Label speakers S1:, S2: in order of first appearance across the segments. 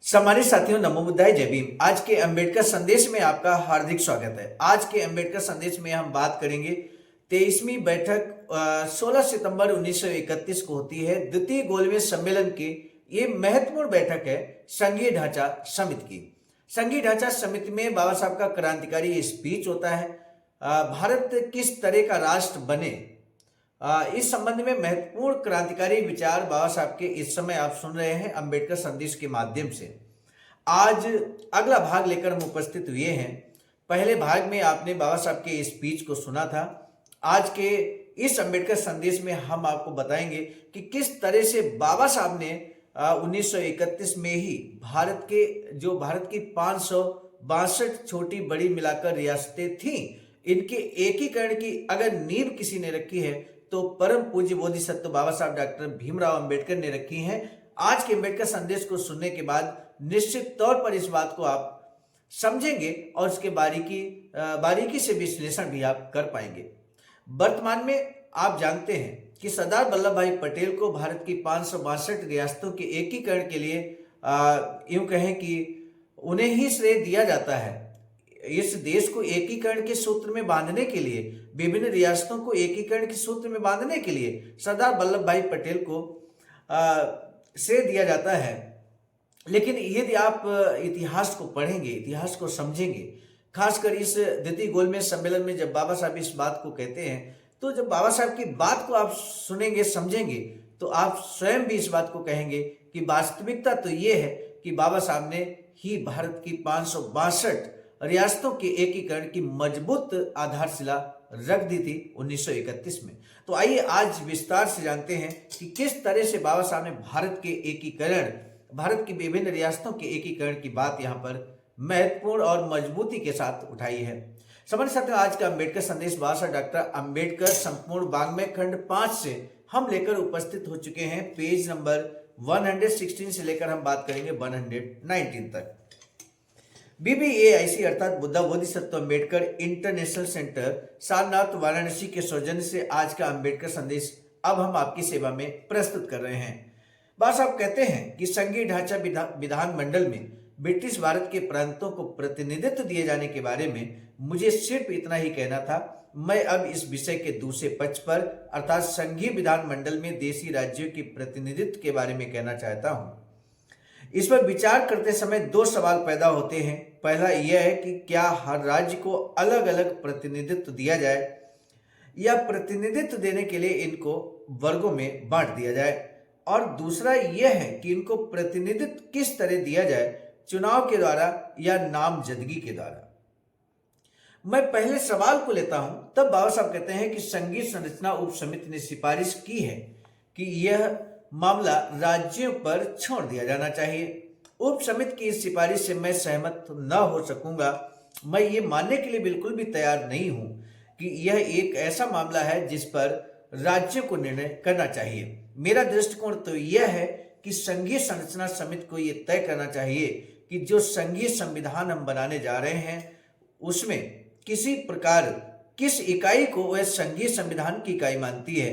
S1: सम्मानित साथियों, नमो बुद्धाय, जय भीम। आज के अंबेडकर संदेश में आपका हार्दिक स्वागत है। आज के अंबेडकर संदेश में हम बात करेंगे 23वीं बैठक 16 सितंबर 1931 को होती है, द्वितीय गोलमेज सम्मेलन की। ये महत्वपूर्ण बैठक है संघीय ढांचा समिति की। संघीय ढांचा समिति में बाबा साहब का क्रांतिकारी स्पीच होता है। भारत किस तरह का राष्ट्र बने, इस संबंध में महत्वपूर्ण क्रांतिकारी विचार बाबा साहब के इस समय आप सुन रहे हैं अंबेडकर संदेश के माध्यम से। आज अगला भाग लेकर हम उपस्थित हुए हैं। पहले भाग में आपने बाबा साहब के स्पीच को सुना था। आज के इस अंबेडकर संदेश में हम आपको बताएंगे कि किस तरह से बाबा साहब ने 1931 में ही भारत की 562 छोटी बड़ी मिलाकर रियासतें थीं, इनके एकीकरण की अगर नींव किसी ने रखी है तो परम पूज्य बोधिसत्व बाबा साहब डॉक्टर भीमराव अंबेडकर ने रखी है। आज के अंबेडकर संदेश को सुनने के बाद निश्चित तौर पर इस बात को आप समझेंगे और उसके बारीकी से विश्लेषण भी आप कर पाएंगे। वर्तमान में आप जानते हैं कि सरदार वल्लभ भाई पटेल को भारत की 562 रियासतों के एकीकरण के लिए यूं कहें कि उन्हें ही श्रेय दिया जाता है। इस देश को एकीकरण के सूत्र में बांधने के लिए, विभिन्न रियासतों को एकीकरण के सूत्र में बांधने के लिए सरदार वल्लभ भाई पटेल को श्रेय दिया जाता है। लेकिन यदि आप इतिहास को पढ़ेंगे, इतिहास को समझेंगे, खासकर इस द्वितीय गोलमेज सम्मेलन में जब बाबा साहब इस बात को कहते हैं, तो जब बाबा साहब की बात को आप सुनेंगे, समझेंगे, तो आप स्वयं भी इस बात को कहेंगे कि वास्तविकता तो ये है कि बाबा साहब ने ही भारत की 562 रियासतों के एकीकरण की मजबूत आधारशिला रख दी थी 1931 में। तो आइए आज विस्तार से जानते हैं कि किस तरह से बाबा साहब ने भारत के एकीकरण, भारत की विभिन्न रियासतों के एकीकरण की बात यहाँ पर महत्वपूर्ण और मजबूती के साथ उठाई है। समझ सकते हैं आज का अंबेडकर संदेश बाबा साहब डॉक्टर अंबेडकर संपूर्ण वाङ्मय खंड 5 से हम लेकर उपस्थित हो चुके हैं। पेज नंबर 116 से लेकर हम बात करेंगे 119 तक। BBAIC अर्थात बुद्धा बोधिसत्व अंबेडकर इंटरनेशनल सेंटर सारनाथ वाराणसी के सौजन्य से आज का अंबेडकर संदेश अब हम आपकी सेवा में प्रस्तुत कर रहे हैं। बाबा साहब कहते हैं कि संघीय ढांचा विधान मंडल में ब्रिटिश भारत के प्रांतों को प्रतिनिधित्व दिए जाने के बारे में मुझे सिर्फ इतना ही कहना था। मैं अब इस विषय के दूसरे पक्ष पर अर्थात संघीय विधान मंडल में देशी राज्यों की प्रतिनिधित्व के बारे में कहना चाहता हूँ। इस पर विचार करते समय दो सवाल पैदा होते हैं। पहला यह है कि क्या हर राज्य को अलग अलग प्रतिनिधित्व दिया जाए या प्रतिनिधित्व देने के लिए इनको वर्गों में बांट दिया जाए, और दूसरा यह है कि इनको प्रतिनिधित्व किस तरह दिया जाए, चुनाव के द्वारा या नामजदगी के द्वारा। मैं पहले सवाल को लेता हूं, तब बाबा साहब कहते हैं कि संघीय संरचना उप समिति ने सिफारिश की है कि यह मामला राज्यों पर छोड़ दिया जाना चाहिए। उप समिति की इस सिफारिश से मैं सहमत न हो सकूंगा। मैं ये मानने के लिए बिल्कुल भी तैयार नहीं हूं कि यह एक ऐसा मामला है जिस पर राज्यों को निर्णय करना चाहिए। मेरा दृष्टिकोण तो यह है कि संघीय संरचना समिति को यह तय करना चाहिए कि जो संघीय संविधान हम बनाने जा रहे हैं उसमें किसी प्रकार किस इकाई को वह संघीय संविधान की इकाई मानती है।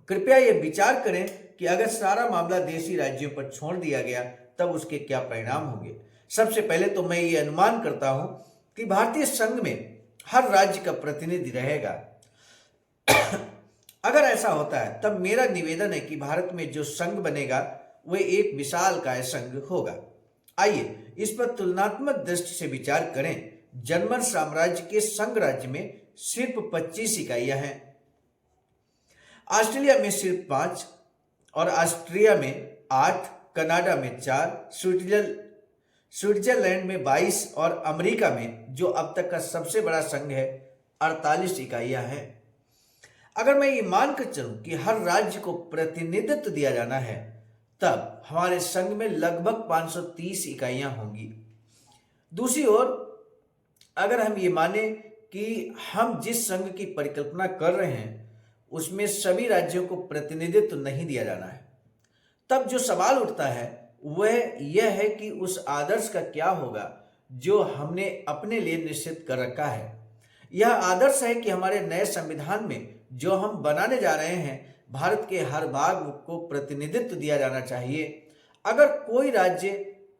S1: कृपया यह विचार करें कि अगर सारा मामला देशी राज्यों पर छोड़ दिया गया तब उसके क्या परिणाम होंगे। सबसे पहले तो मैं ये अनुमान करता हूं कि भारतीय संघ में हर राज्य का प्रतिनिधि रहेगा। अगर ऐसा होता है तब मेरा निवेदन है कि भारत में जो संघ बनेगा वह एक विशालकाय संघ होगा। आइए इस पर तुलनात्मक दृष्टि से विचार करें। जर्मन साम्राज्य के संघ राज्य में सिर्फ 25 इकाइयां हैं, ऑस्ट्रेलिया में सिर्फ 5 और ऑस्ट्रिया में 8, कनाडा में 4, स्विट्जरलैंड में 22 और अमेरिका में, जो अब तक का सबसे बड़ा संघ है, 48 इकाइयां हैं। अगर मैं ये मानकर चलूं कि हर राज्य को प्रतिनिधित्व दिया जाना है तब हमारे संघ में लगभग 530 इकाइयां होंगी। दूसरी ओर अगर हम ये माने कि हम जिस संघ की परिकल्पना कर रहे हैं उसमें सभी राज्यों को प्रतिनिधित्व नहीं दिया जाना है, तब जो सवाल उठता है वह यह है कि उस आदर्श का क्या होगा जो हमने अपने लिए निश्चित कर रखा है। यह आदर्श है कि हमारे नए संविधान में जो हम बनाने जा रहे हैं भारत के हर भाग को प्रतिनिधित्व दिया जाना चाहिए। अगर कोई राज्य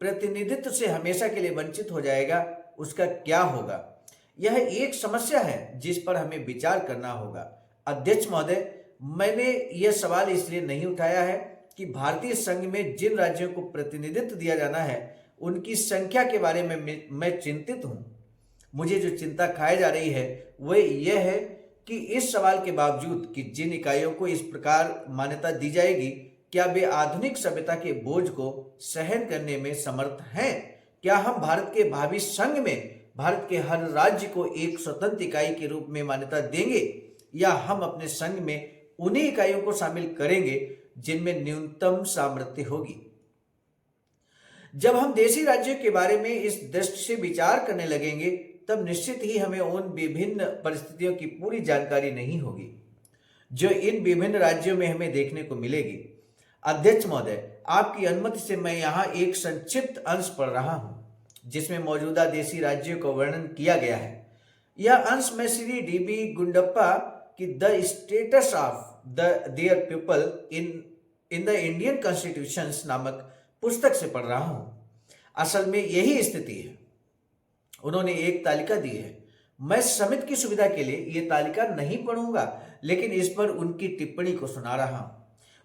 S1: प्रतिनिधित्व से हमेशा के लिए वंचित हो जाएगा, उसका क्या होगा? यह एक समस्या है जिस पर हमें विचार करना होगा। अध्यक्ष महोदय, मैंने यह सवाल इसलिए नहीं उठाया है कि भारतीय संघ में जिन राज्यों को प्रतिनिधित्व दिया जाना है उनकी संख्या के बारे में मैं चिंतित हूं। मुझे जो चिंता खाई जा रही है वह यह है कि इस सवाल के बावजूद कि जिन इकाइयों को इस प्रकार मान्यता दी जाएगी, क्या वे आधुनिक सभ्यता के बोझ को सहन करने में समर्थ हैं? क्या हम भारत के भावी संघ में भारत के हर राज्य को एक स्वतंत्र इकाई के रूप में मान्यता देंगे, या हम अपने संघ में उन्हीं इकाइयों को शामिल करेंगे जिनमें न्यूनतम सामर्थ्य होगी? जब हम देशी राज्यों के बारे में इस दृष्टि से विचार करने लगेंगे, तब निश्चित ही हमें उन विभिन्न परिस्थितियों की पूरी जानकारी नहीं होगी जो इन विभिन्न राज्यों में हमें देखने को मिलेगी। अध्यक्ष महोदय, आपकी अनुमति से मैं यहाँ एक संक्षिप्त अंश पढ़ रहा हूँ जिसमें मौजूदा देशी राज्यों का वर्णन किया गया है। यह अंश मैं श्री डी.बी. गुंडप्पा की the status of their people in the Indian constitutions नामक पुस्तक से पढ़ रहा हूँ। असल में यही स्थिति है। उन्होंने एक तालिका दी है। मैं समिति की सुविधा के लिए ये तालिका नहीं पढ़ूंगा, लेकिन इस पर उनकी टिप्पणी को सुना रहा हूं।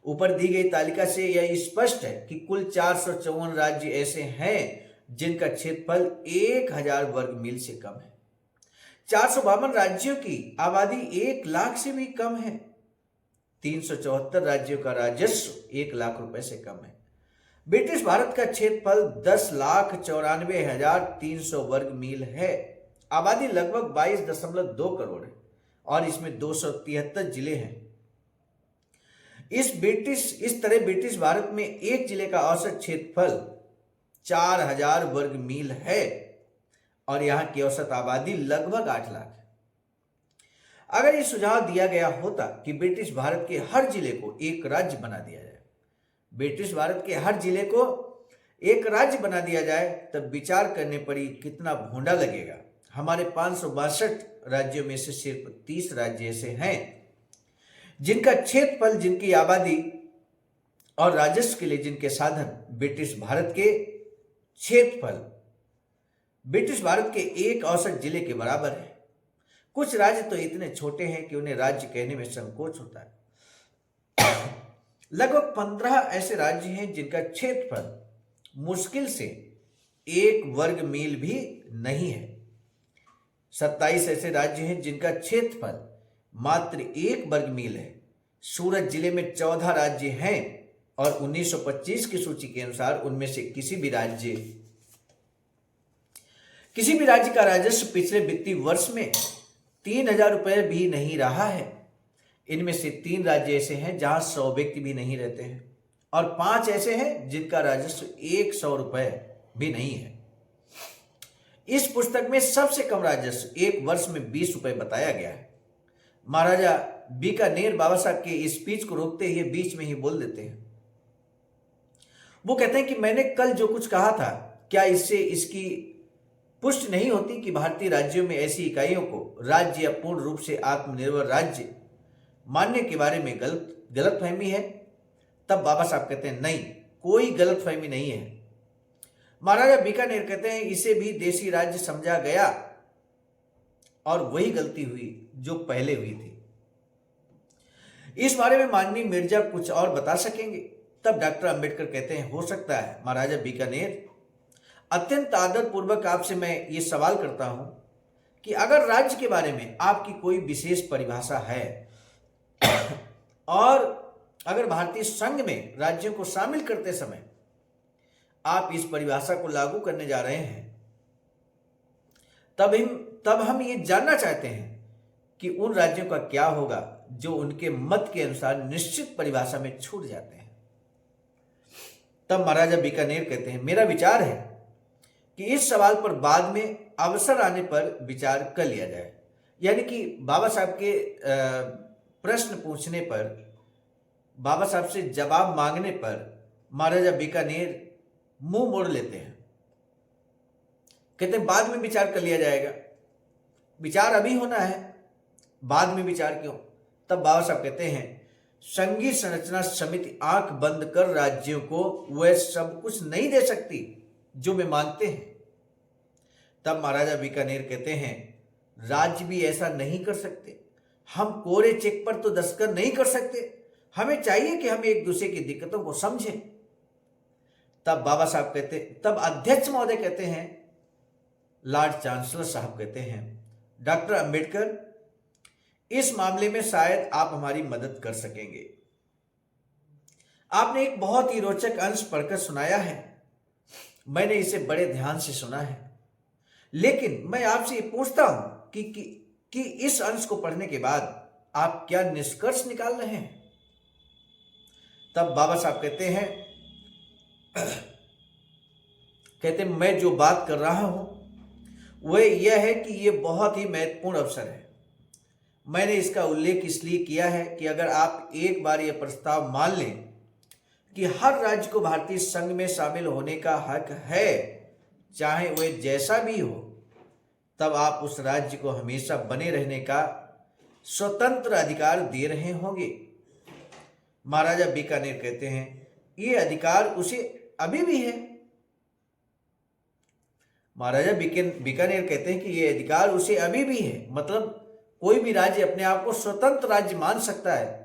S1: ऊपर दी गई तालिका से यह स्पष्ट है कि कुल 454 राज्य ऐसे हैं जिनका क्षेत्रफल 1000 वर्ग मील से कम है। 452 राज्यों की आबादी 1 लाख से भी कम है। 374 राज्यों का राजस्व 1 लाख रुपए से कम है। ब्रिटिश भारत का क्षेत्रफल 10,94,300 वर्ग मील है। आबादी लगभग 22.2 करोड़ है और इसमें 273 जिले हैं। इस तरह ब्रिटिश भारत में एक जिले का औसत क्षेत्रफल 4000 वर्ग मील है और यहाँ की औसत आबादी लगभग 8 लाख है। अगर ये सुझाव दिया गया होता कि ब्रिटिश भारत के हर जिले को एक राज्य बना दिया जाए, ब्रिटिश भारत के हर जिले को एक राज्य बना दिया जाए, तब विचार करने पर ही कितना भोंडा लगेगा। हमारे 562 राज्यों में से सिर्फ 30 राज्य ऐसे हैं जिनका क्षेत्रफल, जिनकी आबादी और राजस्व के लिए जिनके साधन ब्रिटिश भारत के एक औसत जिले के बराबर है। कुछ राज्य तो इतने छोटे हैं कि उन्हें राज्य कहने में संकोच होता है। लगभग 15 ऐसे राज्य हैं जिनका क्षेत्रफल मुश्किल से 1 वर्ग मील भी नहीं है। 27 ऐसे राज्य हैं जिनका क्षेत्रफल मात्र 1 वर्ग मील है। सूरत जिले में 14 राज्य हैं और 1925 की सूची के अनुसार उनमें से किसी भी राज्य का राजस्व पिछले वित्तीय वर्ष में 3000 रुपये भी नहीं रहा है। इनमें से 3 राज्य ऐसे हैं जहां 100 व्यक्ति भी नहीं रहते हैं और 5 ऐसे हैं जिनका राजस्व 100 रुपये भी नहीं है। इस पुस्तक में सबसे कम राजस्व एक वर्ष में 20 रुपये बताया गया है। महाराजा बीकानेर बाबा साहब के स्पीच को रोकते हुए बीच में ही बोल देते हैं। वो कहते हैं कि मैंने कल जो कुछ कहा था, क्या इससे इसकी पुष्टि नहीं होती कि भारतीय राज्यों में ऐसी इकाइयों को राज्य या पूर्ण रूप से आत्मनिर्भर राज्य मानने के बारे में गलतफहमी है? तब बाबा साहब कहते हैं नहीं, कोई गलतफहमी नहीं है। महाराजा बीकानेर कहते हैं इसे भी देशी राज्य समझा गया और वही गलती हुई जो पहले हुई थी। इस बारे में माननीय मिर्जा कुछ और बता सकेंगे? तब डॉक्टर अंबेडकर कहते हैं हो सकता है महाराजा बीकानेर, अत्यंत आदर पूर्वक आपसे मैं ये सवाल करता हूं कि अगर राज्य के बारे में आपकी कोई विशेष परिभाषा है और अगर भारतीय संघ में राज्यों को शामिल करते समय आप इस परिभाषा को लागू करने जा रहे हैं, तब हम ये जानना चाहते हैं कि उन राज्यों का क्या होगा जो उनके मत के अनुसार निश्चित परिभाषा में छूट जाते हैं। तब महाराजा बीकानेर कहते हैं मेरा विचार है कि इस सवाल पर बाद में अवसर आने पर विचार कर लिया जाए। यानी कि बाबा साहब के प्रश्न पूछने पर, बाबा साहब से जवाब मांगने पर महाराजा बीकानेर मुंह मोड़ लेते हैं। कहते हैं बाद में विचार कर लिया जाएगा। विचार अभी होना है, बाद में विचार क्यों? तब बाबा साहब कहते हैं संघीय संरचना समिति आंख बंद कर राज्यों को वह सब कुछ नहीं दे सकती जो वे मानते हैं। तब महाराजा बीकानेर कहते हैं, राज्य भी ऐसा नहीं कर सकते। हम कोरे चेक पर तो दस्तखत नहीं कर सकते। हमें चाहिए कि हम एक दूसरे की दिक्कतों को समझें। तब बाबा साहब कहते, तब अध्यक्ष महोदय कहते हैं, लॉर्ड चांसलर साहब कहते हैं, डॉक्टर अंबेडकर, इस मामले में शायद आप हमारी मदद कर सकेंगे। आपने एक बहुत ही रोचक अंश पढ़कर सुनाया है। मैंने इसे बड़े ध्यान से सुना है, लेकिन मैं आपसे ये पूछता हूं कि इस अंश को पढ़ने के बाद आप क्या निष्कर्ष निकाल रहे हैं। तब बाबा साहब कहते हैं, मैं जो बात कर रहा हूं वह यह है कि यह बहुत ही महत्वपूर्ण अवसर है। मैंने इसका उल्लेख इसलिए किया है कि अगर आप एक बार यह प्रस्ताव मान लें कि हर राज्य को भारतीय संघ में शामिल होने का हक है, चाहे वह जैसा भी हो, तब आप उस राज्य को हमेशा बने रहने का स्वतंत्र अधिकार दे रहे होंगे। महाराजा बीकानेर कहते हैं, ये अधिकार उसे अभी भी है। महाराजा बीकानेर कहते हैं कि यह अधिकार उसे अभी भी है, मतलब कोई भी राज्य अपने आप को स्वतंत्र राज्य मान सकता है।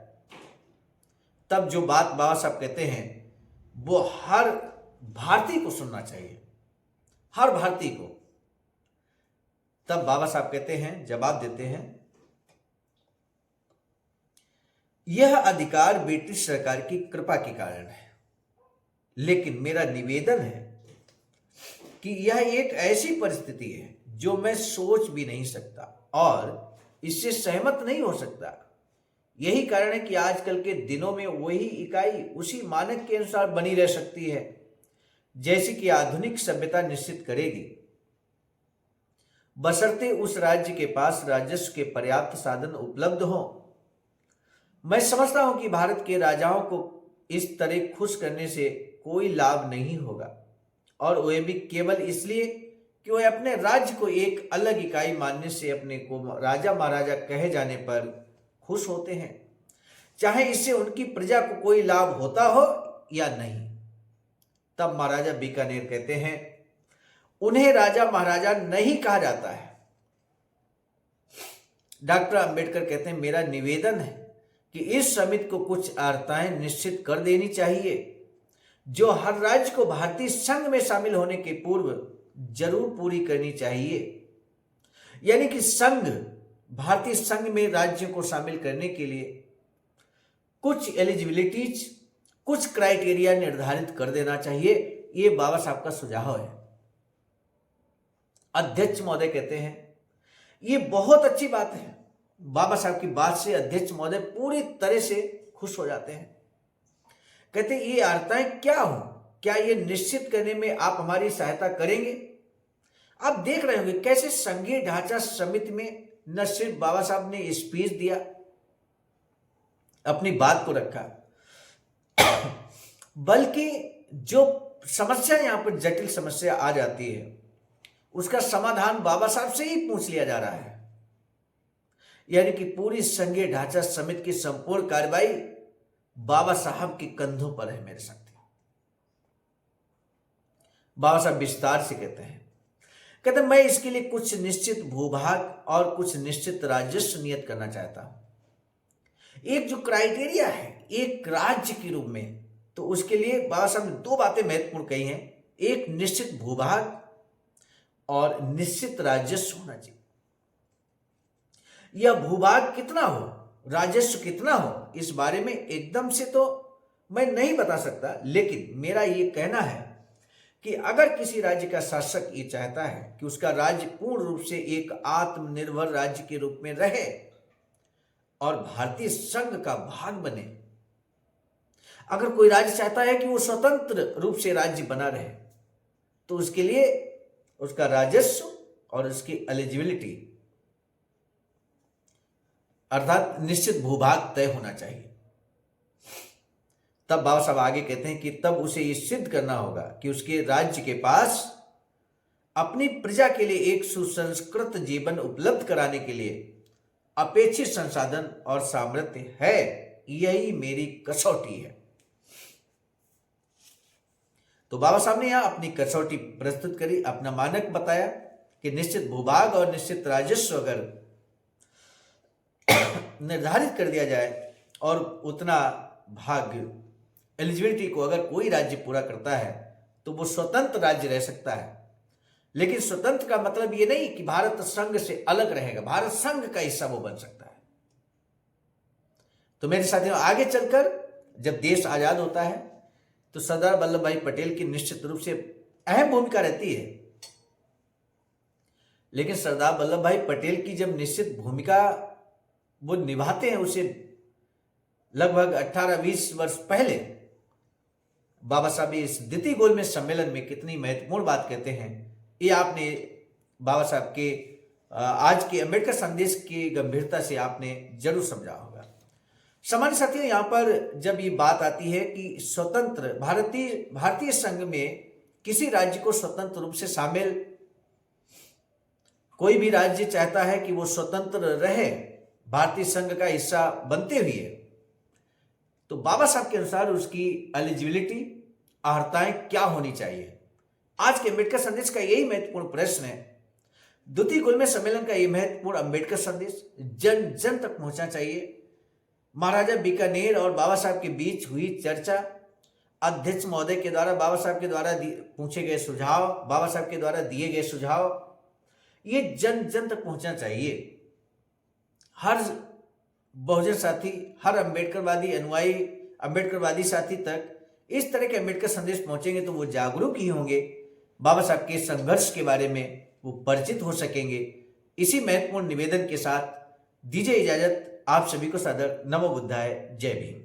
S1: तब जो बात बाबा साहब कहते हैं वो हर भारतीय को सुनना चाहिए, हर भारतीय को। तब बाबा साहब कहते हैं, जवाब देते हैं, यह अधिकार ब्रिटिश सरकार की कृपा के कारण है, लेकिन मेरा निवेदन है कि यह एक ऐसी परिस्थिति है जो मैं सोच भी नहीं सकता और इससे सहमत नहीं हो सकता। यही कारण है कि आजकल के दिनों में वही इकाई उसी मानक के अनुसार बनी रह सकती है जैसी कि आधुनिक सभ्यता निश्चित करेगी, बशर्ते उस राज्य के पास राजस्व के पर्याप्त साधन उपलब्ध हों। मैं समझता हूं कि भारत के राजाओं को इस तरह खुश करने से कोई लाभ नहीं होगा, और वह भी केवल इसलिए कि वह अपने राज्य को एक अलग इकाई मानने से अपने को राजा महाराजा कहे जाने पर खुश होते हैं, चाहे इससे उनकी प्रजा को कोई लाभ होता हो या नहीं। तब महाराजा बीकानेर कहते हैं, उन्हें राजा महाराजा नहीं कहा जाता है। डॉक्टर अंबेडकर कहते हैं, मेरा निवेदन है कि इस समिति को कुछ अर्हताएं निश्चित कर देनी चाहिए जो हर राज्य को भारतीय संघ में शामिल होने के पूर्व जरूर पूरी करनी चाहिए। यानी कि भारतीय संघ में राज्यों को शामिल करने के लिए कुछ एलिजिबिलिटीज, कुछ क्राइटेरिया निर्धारित कर देना चाहिए। ये बाबा साहब का सुझाव है। अध्यक्ष महोदय कहते हैं, ये बहुत अच्छी बात है। बाबा साहब की बात से अध्यक्ष महोदय पूरी तरह से खुश हो जाते हैं। कहते हैं, ये अर्हताएं क्या हो, क्या ये निश्चित करने में आप हमारी सहायता करेंगे। आप देख रहे होंगे कैसे संघीय ढांचा समिति में न सिर्फ बाबा साहब ने स्पीच दिया, अपनी बात को रखा, बल्कि जो समस्या यहां पर जटिल समस्या आ जाती है उसका समाधान बाबा साहब से ही पूछ लिया जा रहा है। यानी कि पूरी संघीय ढांचा समिति की संपूर्ण कार्रवाई बाबा साहब के कंधों पर है मेरे साथी। बाबा साहब विस्तार से कहते हैं, मैं इसके लिए कुछ निश्चित भूभाग और कुछ निश्चित राजस्व नियत करना चाहता हूं। एक जो क्राइटेरिया है एक राज्य के रूप में, तो उसके लिए बाबा साहब ने दो बातें महत्वपूर्ण कही हैं। एक निश्चित भूभाग और निश्चित राजस्व होना चाहिए। यह भूभाग कितना हो, राजस्व कितना हो, इस बारे में एकदम से तो मैं नहीं बता सकता, लेकिन मेरा ये कहना है कि अगर किसी राज्य का शासक ये चाहता है कि उसका राज्य पूर्ण रूप से एक आत्मनिर्भर राज्य के रूप में रहे और भारतीय संघ का भाग बने, अगर कोई राज्य चाहता है कि वो स्वतंत्र रूप से राज्य बना रहे, तो उसके लिए उसका राजस्व और उसकी एलिजिबिलिटी अर्थात निश्चित भूभाग तय होना चाहिए। तब बाबा साहब आगे कहते हैं कि तब उसे ये सिद्ध करना होगा कि उसके राज्य के पास अपनी प्रजा के लिए एक सुसंस्कृत जीवन उपलब्ध कराने के लिए अपेक्षित संसाधन और सामर्थ्य है। यही मेरी कसौटी है। तो बाबा साहब ने यहाँ अपनी कसौटी प्रस्तुत करी, अपना मानक बताया कि निश्चित भूभाग और निश्चित राजस्व अगर निर्धारित कर दिया जाए और उतना भाग एलिजिबिलिटी को अगर कोई राज्य पूरा करता है तो वो स्वतंत्र राज्य रह सकता है। लेकिन स्वतंत्र का मतलब ये नहीं कि भारत संघ से अलग रहेगा, भारत संघ का हिस्सा वो बन सकता है। तो मेरे साथियों, आगे चलकर जब देश आजाद होता है तो सरदार वल्लभ भाई पटेल की निश्चित रूप से अहम भूमिका रहती है। लेकिन सरदार वल्लभ भाई पटेल की जब निश्चित भूमिका वो निभाते हैं, उसे लगभग 18-20 वर्ष पहले बाबा साहब इस द्वितीय गोलमेज सम्मेलन में कितनी महत्वपूर्ण बात कहते हैं, ये आपने बाबा साहब के आज के अंबेडकर संदेश की गंभीरता से आपने जरूर समझा होगा। सामान्य साथियों, यहाँ पर जब ये बात आती है कि स्वतंत्र भारतीय संघ में किसी राज्य को स्वतंत्र रूप से शामिल, कोई भी राज्य चाहता है कि वो स्वतंत्र रहे भारतीय संघ का हिस्सा बनते हुए, तो बाबा साहब के अनुसार उसकी एलिजिबिलिटी, अर्हताएं क्या होनी चाहिए। आज के अंबेडकर संदेश का यही महत्वपूर्ण प्रश्न है। द्वितीय गोलमेज सम्मेलन का यह महत्वपूर्ण अंबेडकर संदेश जन जन तक पहुंचना चाहिए। महाराजा बीकानेर और बाबा साहब के बीच हुई चर्चा, अध्यक्ष महोदय के द्वारा बाबा साहब के द्वारा पूछे गए सुझाव, बाबा साहब के द्वारा दिए गए सुझाव, ये जन जन तक पहुंचना चाहिए। हर बहुजन साथी, हर अंबेडकरवादी अनुयायी, अंबेडकरवादी साथी तक इस तरह के अंबेडकर संदेश पहुंचेंगे तो वो जागरूक ही होंगे, बाबा साहब के संघर्ष के बारे में वो परिचित हो सकेंगे। इसी महत्वपूर्ण निवेदन के साथ दीजिए इजाजत। आप सभी को सादर नमो बुद्धाय, जय भीम।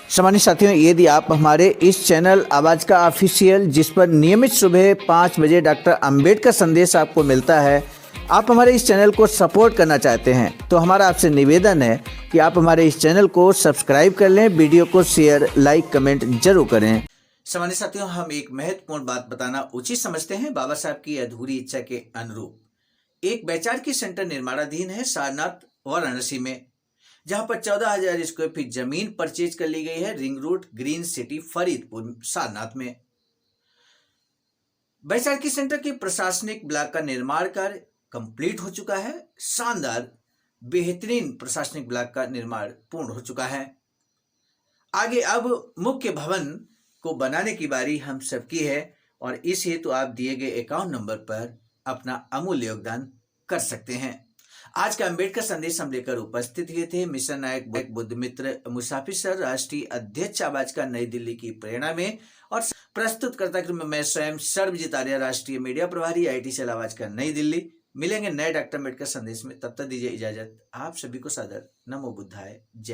S1: सामान्य साथियों, यदि आप हमारे इस चैनल आवाज का ऑफिशियल, जिस पर नियमित सुबह 5 बजे डॉक्टर अंबेडकर संदेश आपको मिलता है, आप हमारे इस चैनल को सपोर्ट करना चाहते हैं तो हमारा आपसे निवेदन है कि आप हमारे इस चैनल को सब्सक्राइब कर लें, वीडियो को शेयर, लाइक, कमेंट जरूर करें। सामान्य साथियों, हम एक महत्वपूर्ण बात बताना उचित समझते हैं। बाबा साहब की अधूरी इच्छा के अनुरूप एक वैचारिक सेंटर निर्माणाधीन है सारनाथ वाराणसी में, जहां पर 14,000 स्क्वायर फीट जमीन परचेज कर ली गई है ring road, green city, Faridpur, Sarnath में। वैचारिक सेंटर के प्रशासनिक ब्लॉक का निर्माण कार्य कंप्लीट हो चुका है। शानदार बेहतरीन प्रशासनिक ब्लॉक का निर्माण पूर्ण हो चुका है। आगे अब मुख्य भवन को बनाने की बारी हम सबकी है और इस हेतु आप दिए गए अकाउंट नंबर पर अपना अमूल्य योगदान कर सकते हैं। आज का अंबेडकर संदेश हम लेकर उपस्थित हुए थे मिशन नायक बुद्ध मित्र मुसाफिर सर, राष्ट्रीय अध्यक्ष आवाज का नई दिल्ली की प्रेरणा में, और प्रस्तुतकर्ता के रूप में मैं स्वयं सर्वजीत आर्य, राष्ट्रीय मीडिया प्रभारी, IIT सेल आवाज का नई दिल्ली। मिलेंगे नए डॉक्टर अंबेडकर संदेश में, तब तक दीजिए इजाजत। आप सभी को सादर नमो बुद्धाय, जय।